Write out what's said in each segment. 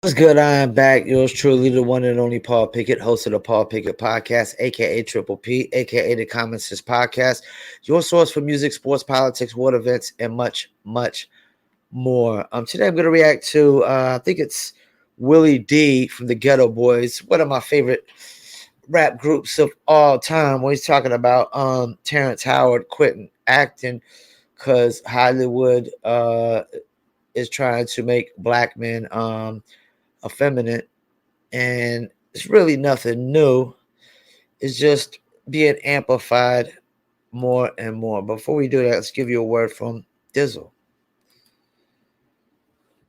What's good? I'm back. Yours truly, the one and only Paul Pickett, host of the Paul Pickett Podcast, aka Triple P, aka the Common Sense Podcast, your source for music, sports, politics, world events, and much, much more. Today I'm going to react to, I think it's Willie D from the Ghetto Boys, one of my favorite rap groups of all time. When he's talking about Terrence Howard quitting acting because Hollywood is trying to make black men effeminate, and it's really nothing new. It's just being amplified more and more. Before we do that, let's give you a word from Dizzle.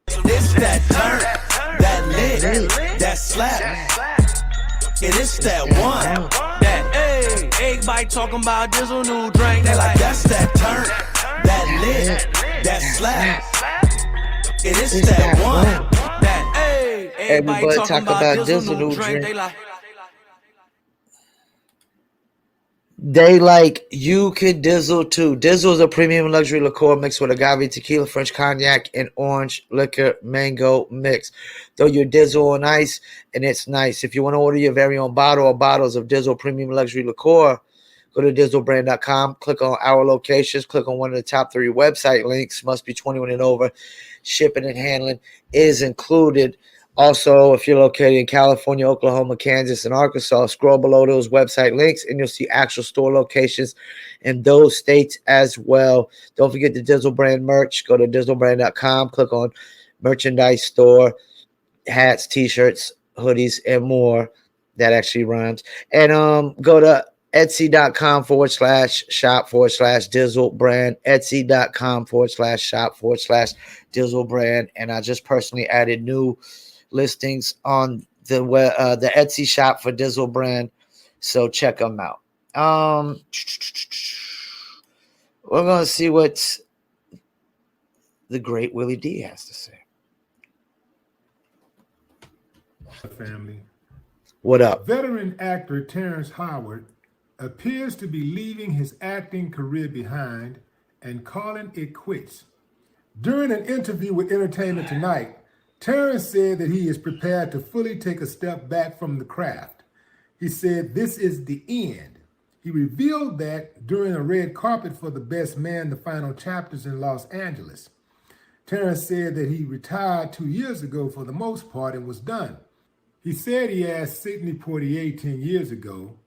It's that turn, that lit, that slap. It is that one, that hey, everybody talking about Dizzle new drink. They like that's that turn, that lit, that slap. It is that one, that hey, everybody talking about Dizzle new drink. They like you could Dizzle too. Dizzle is a premium luxury liqueur mixed with agave, tequila, French cognac, and orange liquor mango mix. Throw your Dizzle on ice, and it's nice. If you want to order your very own bottle or bottles of Dizzle premium luxury liqueur, go to DizzleBrand.com, click on our locations, click on one of the top 3 website links. Must be 21 and over. Shipping and handling is included. Also, if you're located in California, Oklahoma, Kansas, and Arkansas, scroll below those website links and you'll see actual store locations in those states as well. Don't forget the Dizzle Brand merch. Go to DizzleBrand.com, click on merchandise store, hats, t-shirts, hoodies, and more. That actually rhymes. And go to Etsy.com/shop/Dizzle Brand, Etsy.com/shop/Dizzle Brand. And I just personally added new listings on the Etsy shop for Dizzle Brand, so check them out. We're gonna see what the great Willie D has to say. Family. What up? Veteran actor Terrence Howard appears to be leaving his acting career behind and calling it quits. During an interview with Entertainment Tonight, Terrence said that he is prepared to fully take a step back from the craft. He said, "This is the end." He revealed that during a red carpet for The Best Man, the final chapters in Los Angeles. Terrence said that he retired 2 years ago for the most part and was done. He said he asked Sidney Poitier 10 years ago,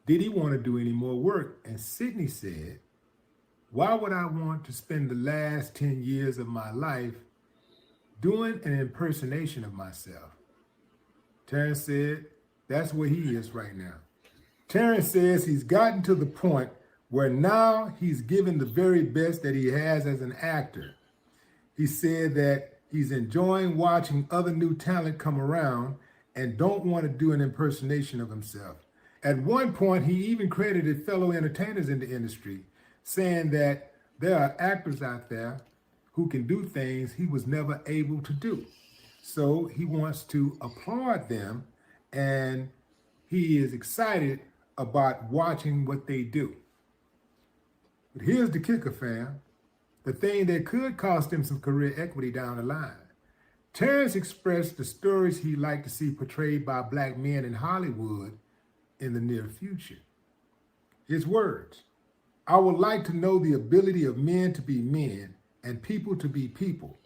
did he want to do any more work? And Sidney said, "Why would I want to spend the last 10 years of my life doing an impersonation of myself?" Terrence said that's where he is right now. Terrence says he's gotten to the point where now he's given the very best that he has as an actor. He said that he's enjoying watching other new talent come around and don't want to do an impersonation of himself. At one point, he even credited fellow entertainers in the industry, saying that there are actors out there who can do things he was never able to do. So he wants to applaud them, and he is excited about watching what they do. But here's the kicker, fam. The thing that could cost him some career equity down the line. Terrence expressed the stories he'd like to see portrayed by black men in Hollywood in the near future. His words, "I would like to know the ability of men to be men and people to be people.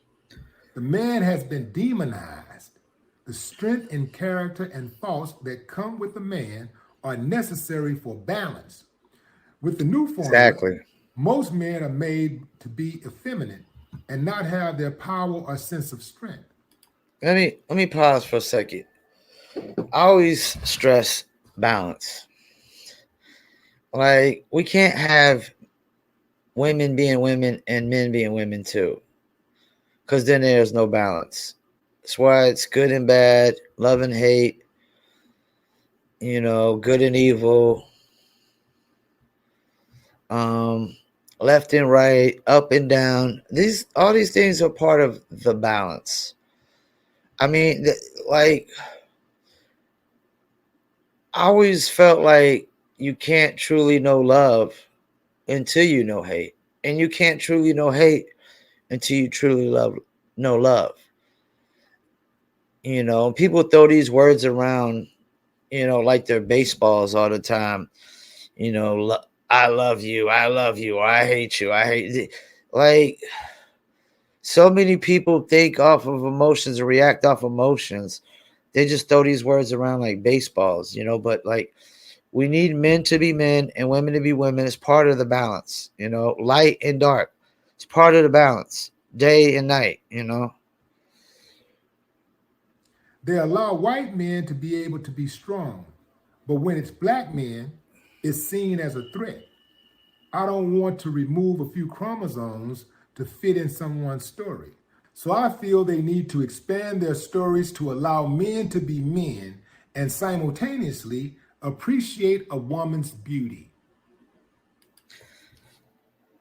The man has been demonized. The strength and character and faults that come with the man are necessary for balance. With the new formula, most men are made to be effeminate and not have their power or sense of strength." Let me pause for a second. I always stress balance. Like, we can't have women being women and men being women too, because then there's no balance. That's why it's good and bad, love and hate, good and evil, left and right, up and down. All these things are part of the balance. I mean, I always felt like you can't truly know love until you know hate. And you can't truly know hate until you truly know love. People throw these words around, like they're baseballs all the time. I love you, I love you, or I hate you, I hate. Like, so many people think off of emotions or react off emotions. They just throw these words around like baseballs, but like, we need men to be men and women to be women. It's part of the balance, light and dark. It's part of the balance, day and night. They allow white men to be able to be strong, but when it's black men, it's seen as a threat. I don't want to remove a few chromosomes to fit in someone's story. So I feel they need to expand their stories to allow men to be men and simultaneously appreciate a woman's beauty.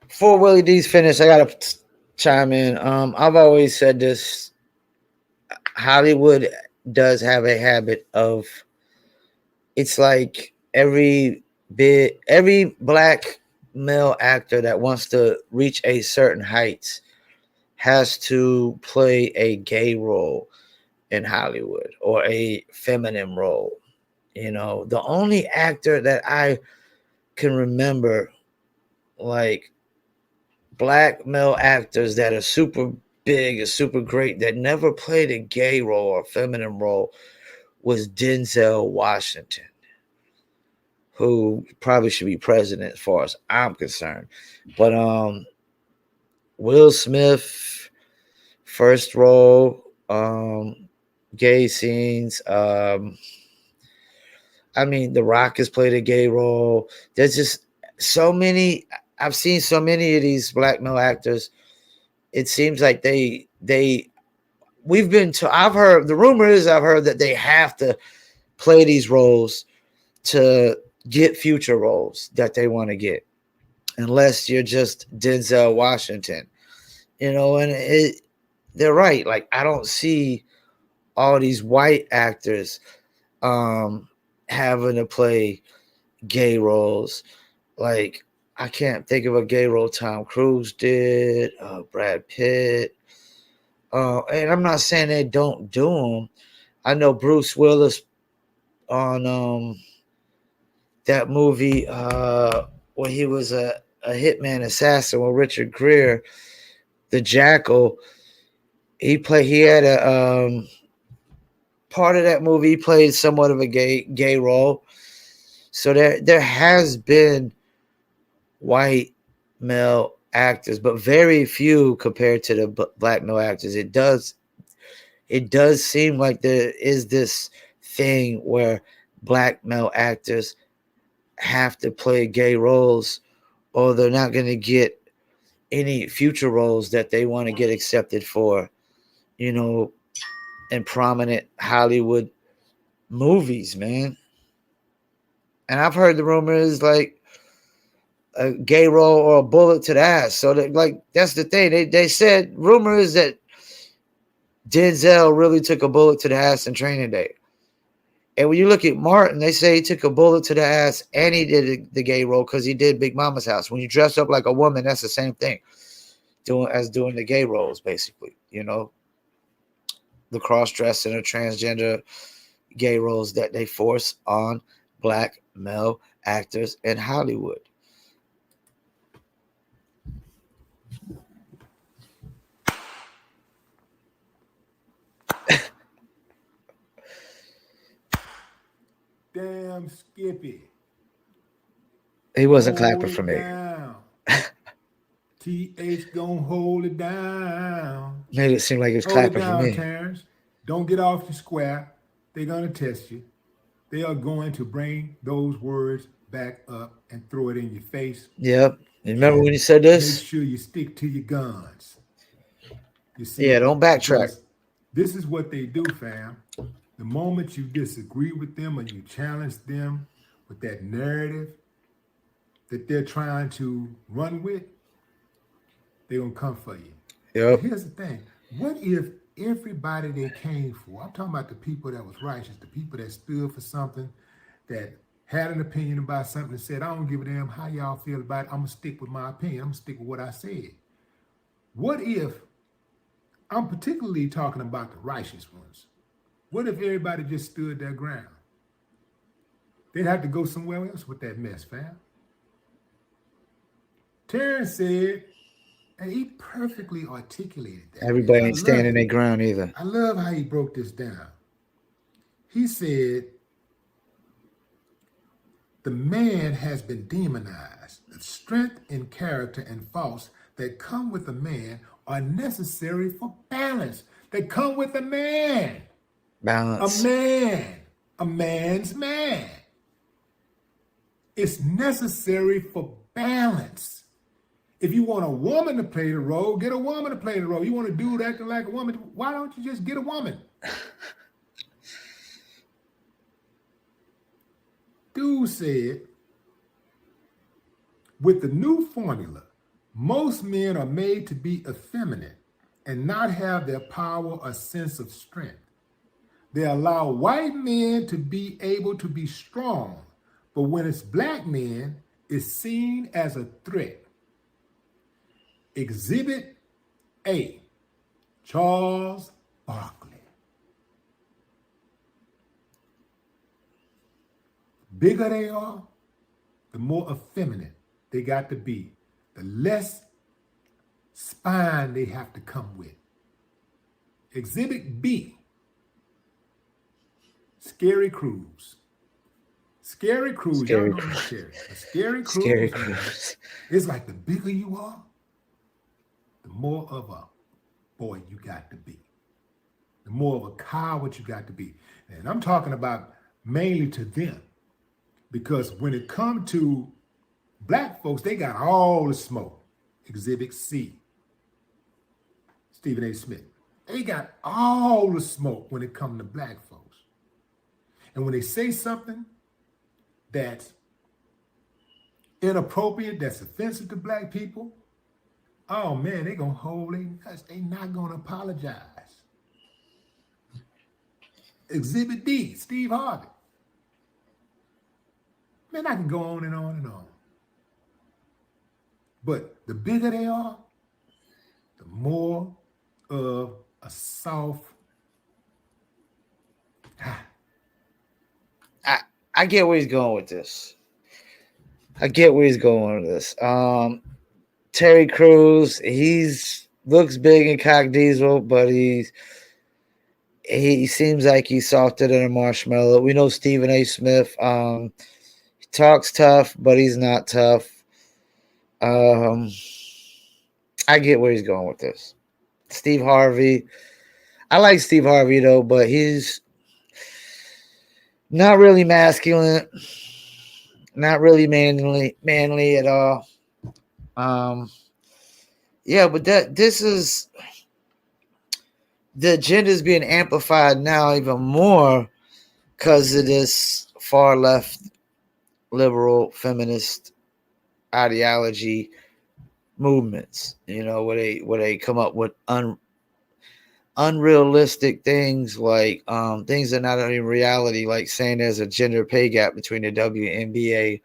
Before Willie D's finished, I gotta chime in. I've always said this: Hollywood does have a habit of, it's like every black male actor that wants to reach a certain height has to play a gay role in Hollywood or a feminine role. The only actor that I can remember, like, black male actors that are super big and super great that never played a gay role or a feminine role, was Denzel Washington, who probably should be president as far as I'm concerned. But Will Smith, first role, gay scenes. I mean, The Rock has played a gay role. There's just so many. I've seen so many of these black male actors. It seems like we've been to. I've heard the rumor is I've heard that they have to play these roles to get future roles that they want to get, unless you're just Denzel Washington. And they're right. Like, I don't see all these white actors having to play gay roles. Like, I can't think of a gay role Tom Cruise did, Brad Pitt. And I'm not saying they don't do them. I know Bruce Willis on that movie where he was a hitman assassin with Richard Gere, The Jackal. He had a part of that movie. He played somewhat of a gay role. So there has been white male actors, but very few compared to the black male actors. It does seem like there is this thing where black male actors have to play gay roles, or they're not going to get any future roles that they want to get accepted for, in prominent Hollywood movies, man. And I've heard the rumors like a gay role or a bullet to the ass. So that's the thing. They said rumors that Denzel really took a bullet to the ass in Training Day. And when you look at Martin, they say he took a bullet to the ass and he did the gay role because he did Big Mama's House. When you dress up like a woman, that's the same thing, doing the gay roles, basically. The cross-dressing or transgender gay roles that they force on black male actors in Hollywood. Damn Skippy. He wasn't Hold clapping for it me. down. TH gonna hold it down. Made it seem like he was Hold it clapping for down, me. Terrence. Don't get off the square. They're gonna test you. They are going to bring those words back up and throw it in your face. Yep. You remember when you said Make this? sure you stick to your guns. You Yeah, see, don't backtrack. because this is what they do, fam. The moment you disagree with them or you challenge them with that narrative that they're trying to run with, they're going to come for you. But Yep. here's the thing. What if everybody they came for, I'm talking about the people that was righteous, the people that stood for something, that had an opinion about something and said, I don't give a damn how y'all feel about it. I'm going to stick with my opinion. I'm going to stick with what I said. What if, I'm particularly talking about the righteous ones, What if everybody just stood their ground? They'd have to go somewhere else with that mess, fam. Terrence said, and he perfectly articulated that, man. Everybody I ain't love standing it. their ground either. I love how he broke this down. He said, the man has been demonized. The strength and character and faults that come with a man are necessary for balance. They come with a man. A Balance. man. A man's man. It's necessary for balance. If you want a woman to play the role, get a woman to play the role. You want a dude acting like a woman, why don't you just get a woman? Dude said, with the new formula, most men are made to be effeminate and not have their power or sense of strength. They allow white men to be able to be strong, but when it's black men, it's seen as a threat. Exhibit A, Charles Barkley. Bigger they are, the more effeminate they got to be, the less spine they have to come with. Exhibit B, Scary Cruise. Scary Cruise, y'all Scary know Cruise. Scary. A Scary Scary Cruise, man, Cruise. it's like the bigger you are, the more of a boy you got to be. The more of a coward you got to be. And I'm talking about mainly to them. Because when it comes to black folks, they got all the smoke. Exhibit C, Stephen A. Smith. They got all the smoke when it comes to black folks. And when they say something that's inappropriate, that's offensive to black people, oh man, they're going to hold their nuts. They're not going to apologize. Exhibit D, Steve Harvey. Man, I can go on and on and on. But the bigger they are, the more of a soft. I get where he's going with this. Terry Crews, he's looks big and cock diesel, but he seems like he's softer than a marshmallow. We know Stephen A. Smith. He talks tough, but he's not tough. I get where he's going with this. Steve Harvey. I like Steve Harvey though, but he's not really masculine, not really manly at all. Yeah, but this is the agenda is being amplified now even more because of this far left liberal feminist ideology movements, where they come up with unrealistic things like things that are not in reality, like saying there's a gender pay gap between the WNBA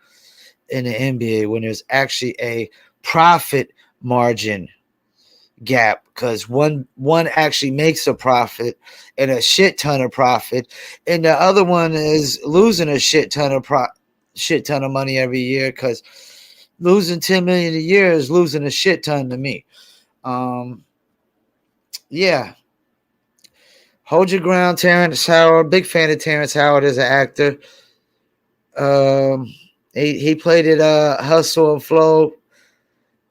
and the NBA when there's actually a profit margin gap, because one actually makes a profit and a shit ton of profit, and the other one is losing a shit ton of money every year, because losing $10 million a year is losing a shit ton to me. Yeah. Hold your ground, Terrence Howard. Big fan of Terrence Howard as an actor. He played it Hustle and Flow,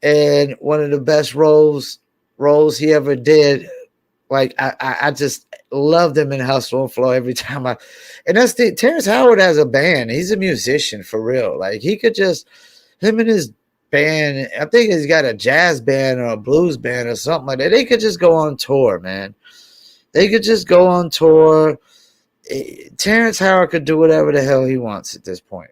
and one of the best roles he ever did. Like I just loved him in Hustle and Flow every time and that's Terrence Howard has a band. He's a musician for real. Like he could just him and his band. I think he's got a jazz band or a blues band or something like that. They could just go on tour, man. They could just go on tour. Terrence Howard could do whatever the hell he wants at this point.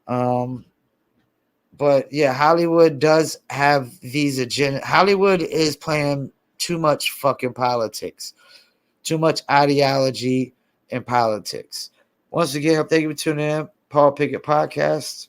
But yeah, Hollywood does have these agenda. Hollywood is playing too much fucking politics, too much ideology and politics. Once again, thank you for tuning in. Paul Pickett Podcast.